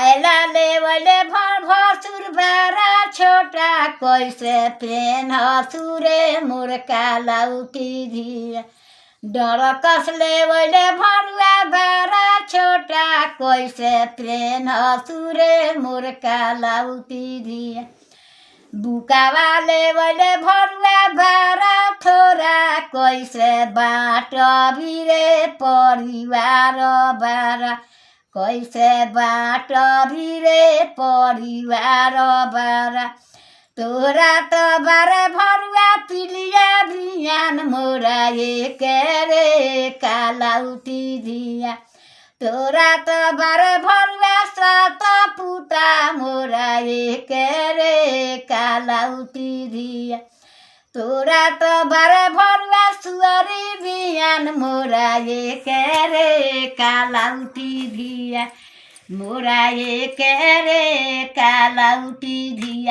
आइला लेवले भर भसुर बारा छोटा कैसे प्लेन हसुरे मुर्का लाउटी धिया डर कसले वैले भरुआ बारा छोटा कैसे प्लेन हसुरे मुर्का लाउटी धिया बुकावाले वैले भरुआ बारा थोरा कैसे बाट भिरे परिवार बारा कैसे बाट भिरे परिवार बारा तोरा तो बारे भरुआ पिलिया बिहान मोरा एक रे कालाउटी धिया तोरा तो बारे भरुआ सात पुता मोरा एक रे कालाउटी धिया तोरा तो बारे भरुआ सुअरी बिहान मोरा एक रे कालाउटी धिया मोरा एक रे कालाउटी धिया।